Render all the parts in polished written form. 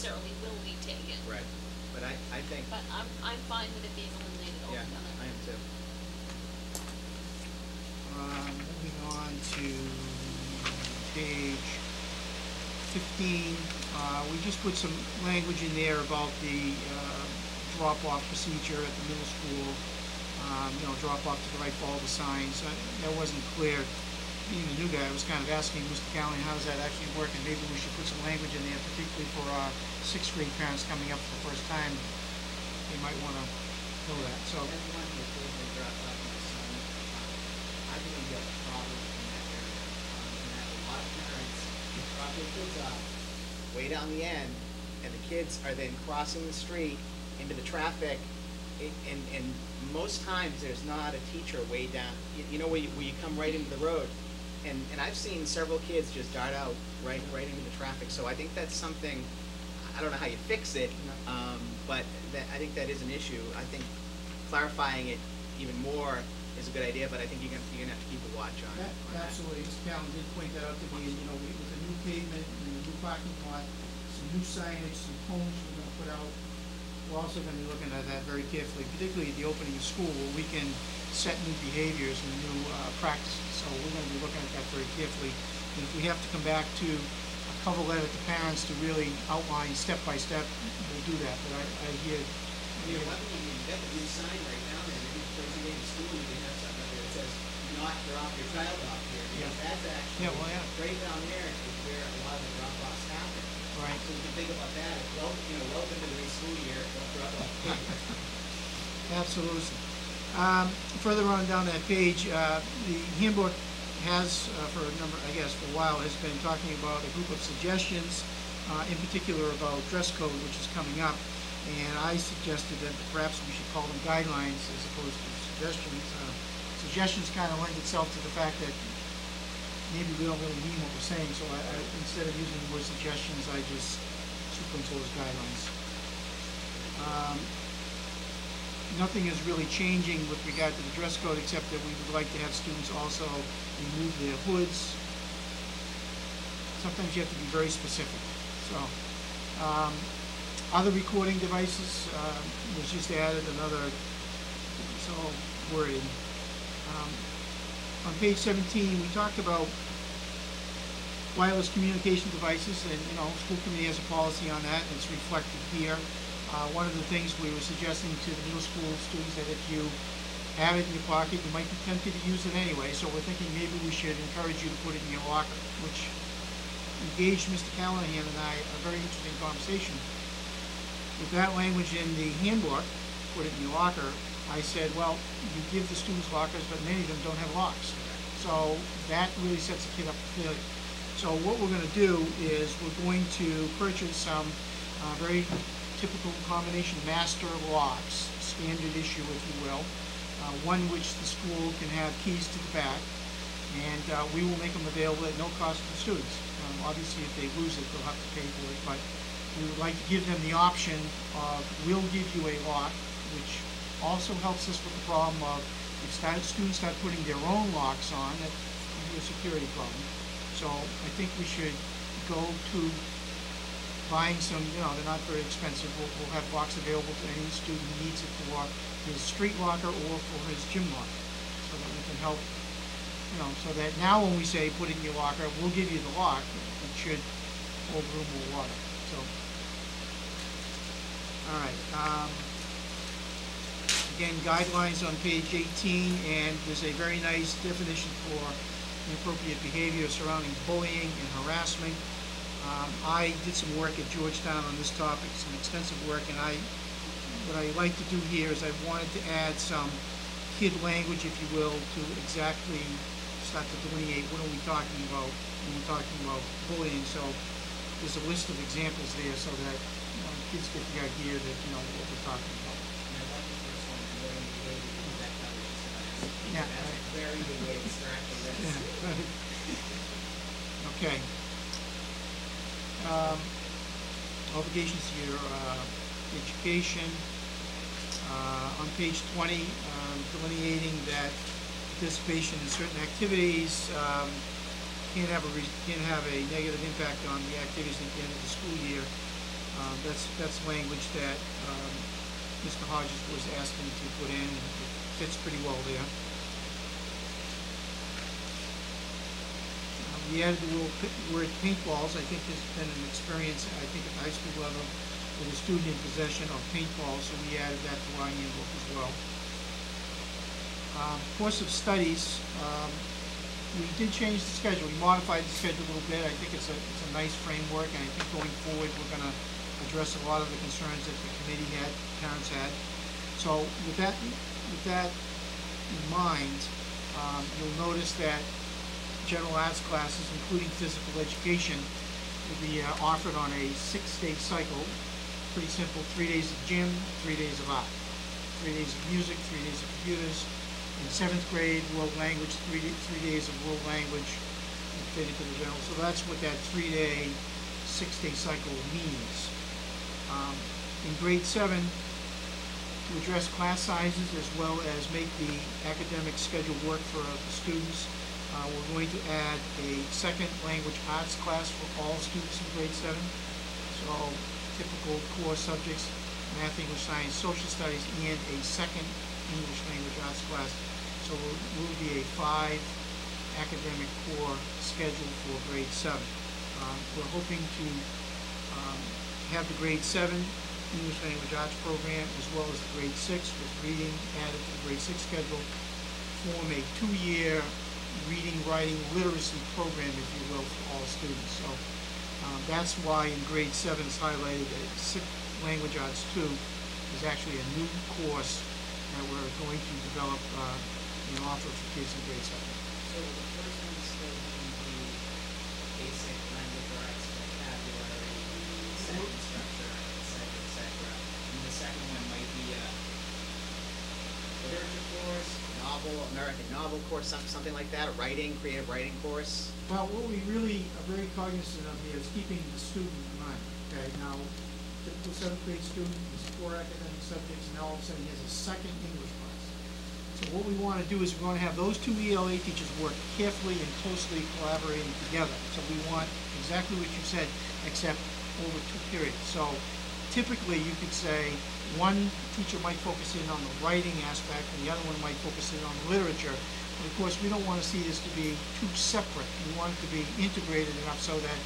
necessarily will be taken. Right. But I think. But I'm fine with it being eliminated altogether. Yeah, I am too. Moving on to page 15, we just put some language in there about the drop-off procedure at the middle school. Drop off to the right, follow the signs. That wasn't clear. Being a new guy, I was kind of asking Mr. Callahan, how does that actually work? And maybe we should put some language in there, particularly for our 6th grade parents coming up for the first time. They might want to know that. So. I believe you have a problem in that area. And that a lot of parents drop their kids off way down the end, and the kids are then crossing the street into the traffic. And most times there's not a teacher way down, where you come right into the road. And I've seen several kids just dart out right into the traffic. So I think that's something, I don't know how you fix it, but I think that is an issue. I think clarifying it even more is a good idea, but I think you're gonna have to keep a watch on it. Absolutely. Mr. Callen did point that out to me, and with the new pavement and the new parking lot, some new signage, some cones we're going to put out. We're also going to be looking at that very carefully, particularly at the opening of school, where we can set new behaviors and new practices. So we're going to be looking at that very carefully. And if we have to come back to a cover letter to parents to really outline step by step, we'll do that. But I hear. You've got the new sign right now, and maybe first day in school you can have something up there that says, "Do not drop your child off here." Because that's actually right down there is where a lot of the drop-offs happen. Right. So you can think about that. Welcome to the new school year. Don't drop off kids. Absolutely. Further on down that page, the handbook has, for a while, has been talking about a group of suggestions, in particular about dress code, which is coming up. And I suggested that perhaps we should call them guidelines as opposed to suggestions. Suggestions kind of lend itself to the fact that maybe we don't really mean what we're saying, so instead of using the word suggestions, I just superimpose guidelines. Nothing is really changing with regard to the dress code, except that we would like to have students also remove their hoods. Sometimes you have to be very specific. So, other recording devices was just added another, it's all worded. On page 17, we talked about wireless communication devices, and school committee has a policy on that, and it's reflected here. One of the things we were suggesting to the middle school students that if you have it in your pocket, you might be tempted to use it anyway. So we're thinking maybe we should encourage you to put it in your locker, which engaged Mr. Callahan and I a very interesting conversation. With that language in the handbook, put it in your locker, I said, well, you give the students lockers, but many of them don't have locks. So that really sets the kid up for failure. So what we're going to do is we're going to purchase some very typical combination master locks, standard issue, if you will, one which the school can have keys to the back, and we will make them available at no cost to the students. Obviously, if they lose it, they'll have to pay for it, but we would like to give them the option of, we'll give you a lock, which also helps us with the problem of if students start putting their own locks on, that can be a security problem. So I think we should go to buying some, they're not very expensive. We'll have locks available to any student who needs it for his street locker or for his gym locker, so that we can help, so that now when we say put it in your locker, we'll give you the lock. It should hold room or water. So, all right. Again, guidelines on page 18, and there's a very nice definition for inappropriate behavior surrounding bullying and harassment. I did some work at Georgetown on this topic, some extensive work, and what I like to do here is I wanted to add some kid language, if you will, to exactly start to delineate what are we talking about when we're talking about bullying. So there's a list of examples there so that kids get the idea that what we're talking about. And I like the first one, learning behavior, because that covers us. Yeah, that's a very good way to start the list. Yeah. Okay. Obligations to your education. On page 20, delineating that participation in certain activities can have a negative impact on the activities at the end of the school year. that's language that Mr. Hodges was asking to put in, and it fits pretty well there. We added the word paintballs. I think there's been an experience, I think at the high school level, with a student in possession of paintballs, so we added that to our handbook as well. Course of studies, we did change the schedule. We modified the schedule a little bit. I think it's a nice framework, and I think going forward we're going to address a lot of the concerns that the committee had, parents had. So with that in mind, you'll notice that general arts classes, including physical education, will be offered on a 6-day cycle. Pretty simple: 3 days of gym, 3 days of art, 3 days of music, 3 days of computers. In 7th grade, world language, 3 days of world language fit into the general. So that's what that 3-day, 6-day cycle means. In grade 7, to address class sizes as well as make the academic schedule work for the students, we're going to add a second language arts class for all students in grade 7. So typical core subjects: math, English, science, social studies, and a second English language arts class. So it will be a 5 academic core schedule for grade 7. We're hoping to have the grade 7 English language arts program as well as the grade 6 with reading added to the grade 6 schedule form a 2-year reading, writing, literacy program, if you will, for all students. So that's why in grade 7 it's highlighted that Language Arts 2 is actually a new course that we're going to develop and offer for kids in grade 7. So the first one is still going to be basic language arts, vocabulary, sentence structure, etc. And the second one might be a literature course, American novel course, something like that, a creative writing course. Well, what we really are very cognizant of here is keeping the student in mind. Okay, now, typical 7th grade student has 4 academic subjects, and now all of a sudden he has a second English class. So what we want to do is we want to have those 2 ELA teachers work carefully and closely collaborating together. So we want exactly what you said, except over 2 periods. So typically you could say one teacher might focus in on the writing aspect and the other one might focus in on literature. But of course we don't want to see this to be too separate. We want it to be integrated enough so that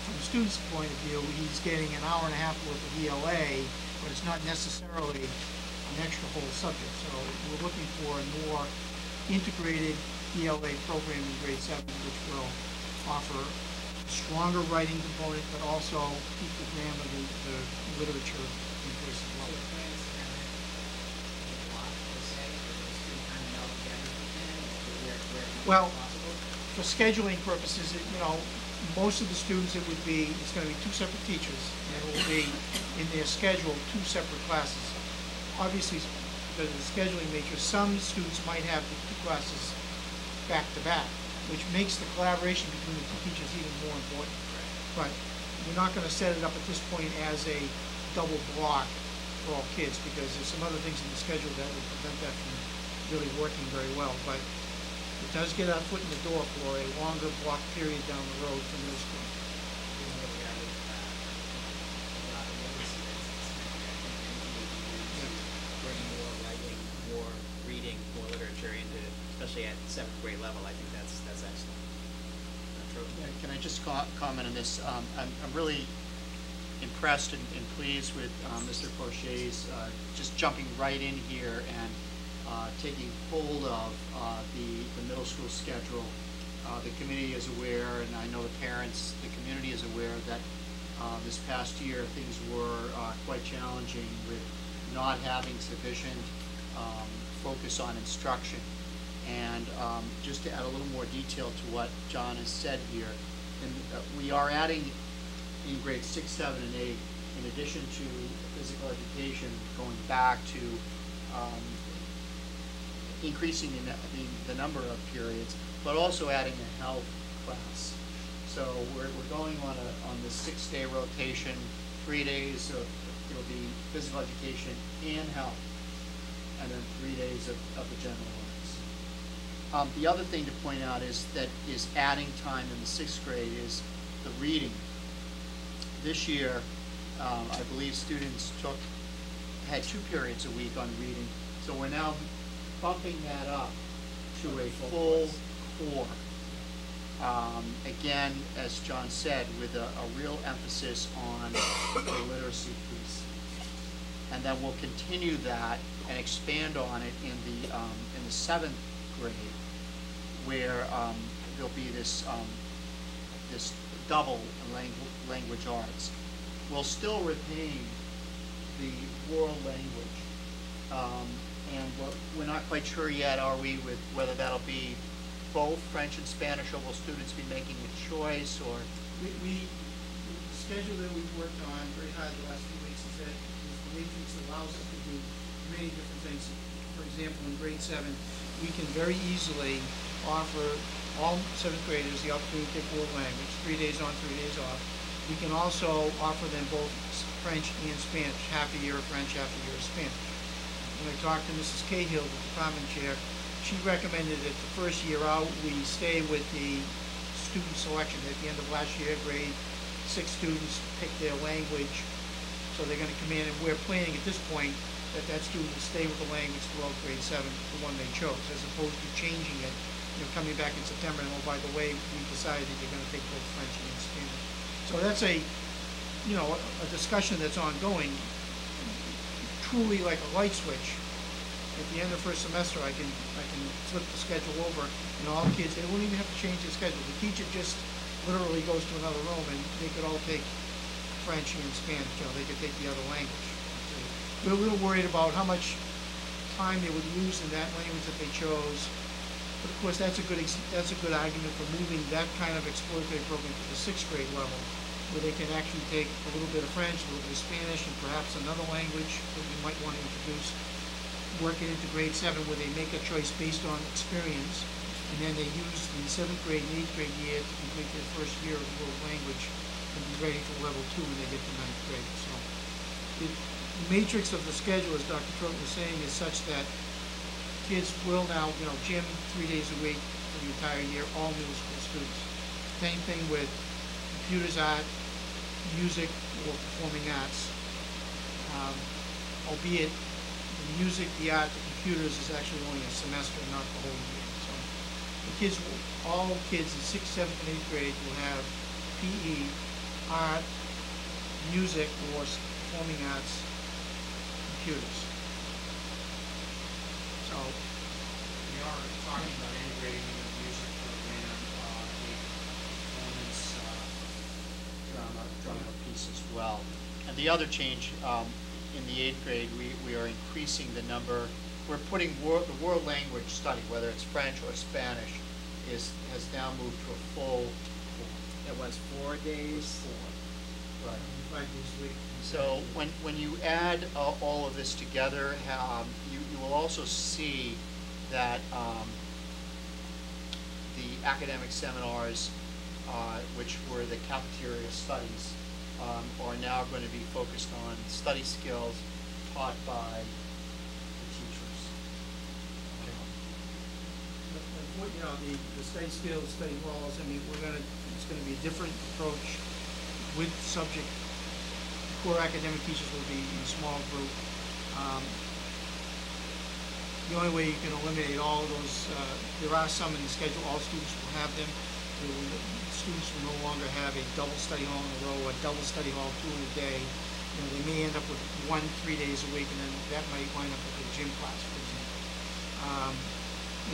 from the student's point of view he's getting an hour and a half worth of ELA, but it's not necessarily an extra whole subject. So we're looking for a more integrated ELA program in grade 7, which will offer a stronger writing component, but also keep the grammar, the literature in place as well. So the plan is to have it a block, per se, for those two kind of meld together where Well, possible? for scheduling purposes, most of the students it's going to be 2 separate teachers, and it will be in their schedule 2 separate classes. Obviously, because of the scheduling nature, some students might have the 2 classes back to back, which makes the collaboration between the 2 teachers even more important. But we're not going to set it up at this point as a double block for all kids, because there's some other things in the schedule that would prevent that from really working very well. But it does get our foot in the door for a longer block period down the road for middle school. Bring more writing, more reading, more literature into, especially at 7th grade level. I think that's excellent. True. Yeah, can I just comment on this? I'm really impressed and pleased with Mr. Porcher's just jumping right in here and taking hold of the middle school schedule. The committee is aware, and I know the parents, the community is aware that this past year things were quite challenging with not having sufficient focus on instruction. And just to add a little more detail to what John has said here, we are adding in grades 6, 7, and 8, in addition to physical education, going back to increasing the number of periods, but also adding a health class. So we're going on the 6-day rotation, 3 days of it'll be physical education and health, and then 3 days of the general arts. The other thing to point out is adding time in the 6th grade is the reading. This year, I believe students had 2 periods a week on reading. So we're now bumping that up to a full core. Again, as John said, with a real emphasis on the literacy piece. And then we'll continue that and expand on it in the 7th grade, where there'll be this double language arts. We'll still retain the world language, and we're not quite sure yet, are we, with whether that'll be both French and Spanish, or will students be making a choice, or? The schedule that we've worked on very hard the last few weeks is that the matrix allows us to do many different things. For example, in grade 7, we can very easily offer all 7th graders the opportunity to take world language, 3 days on, 3 days off. We can also offer them both French and Spanish, half a year of French, half a year of Spanish. When I talked to Mrs. Cahill, the department chair, she recommended that the first year out we stay with the student selection. At the end of last year, grade 6 students pick their language, so they're going to come in, and we're planning at this point that student will stay with the language throughout grade 7, the one they chose, as opposed to changing it, coming back in September, and oh, by the way, we decided that you're going to take both French and Spanish. So that's a discussion that's ongoing, truly like a light switch. At the end of the first semester, I can flip the schedule over, and all kids, they won't even have to change their schedule. The teacher just literally goes to another room, and they could all take French and Spanish, they could take the other language. We're a little worried about how much time they would lose in that language that they chose. But of course, that's a good argument for moving that kind of exploratory program to the 6th grade level, where they can actually take a little bit of French, a little bit of Spanish, and perhaps another language that we might want to introduce. Work it into grade 7, where they make a choice based on experience, and then they use the 7th grade and 8th grade year to complete their first year of the world language and be ready for level 2 when they get to 9th grade. So the matrix of the schedule, as Dr. Troughton was saying, is such that kids will now, gym 3 days a week for the entire year, all middle school students. Same thing with computers, art, music, or performing arts. Albeit the music, the art, the computers is actually only a semester, not the whole year. So the kids, all kids in 6th, 7th, and 8th grade will have PE, art, music, or performing arts, computers. So we are talking about integrating in the music program a performance drama piece as well. And the other change in the 8th grade, we are increasing the number. We're putting the world language study, whether it's French or Spanish, has now moved to a full 4. It was 4 days. 4. Right. 5 days a week. So when you add all of this together, you will also see that the academic seminars, which were the cafeteria studies, are now going to be focused on study skills taught by the teachers. The study skills, study halls, it's going to be a different approach with subject. Core academic teachers will be in a small group. The only way you can eliminate all of those, there are some in the schedule, all students will have them. Students will no longer have a double study hall in a row, a double study hall 2 in a day. They may end up with 1 3 days a week, and then that might wind up with a gym class, for example.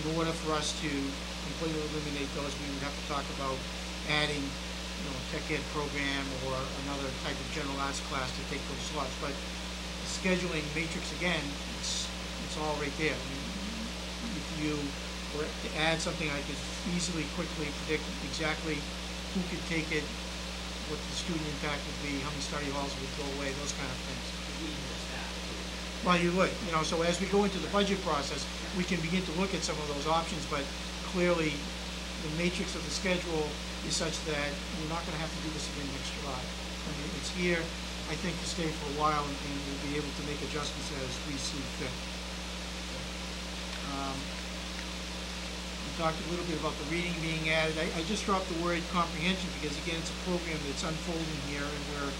In order for us to completely eliminate those, we would have to talk about adding a tech ed program or another type of general arts class to take those slots. But the scheduling matrix, again, it's all right there. If you were to add something, I could easily, quickly predict exactly who could take it, what the student impact would be, how many study halls would go away, those kind of things. Well, you would, so as we go into the budget process, we can begin to look at some of those options, but clearly the matrix of the schedule is such that we're not going to have to do this again next July. It's here, I think, to stay for a while, and we'll be able to make adjustments as we see fit. We talked a little bit about the reading being added. I just dropped the word comprehension because, again, it's a program that's unfolding here, and we're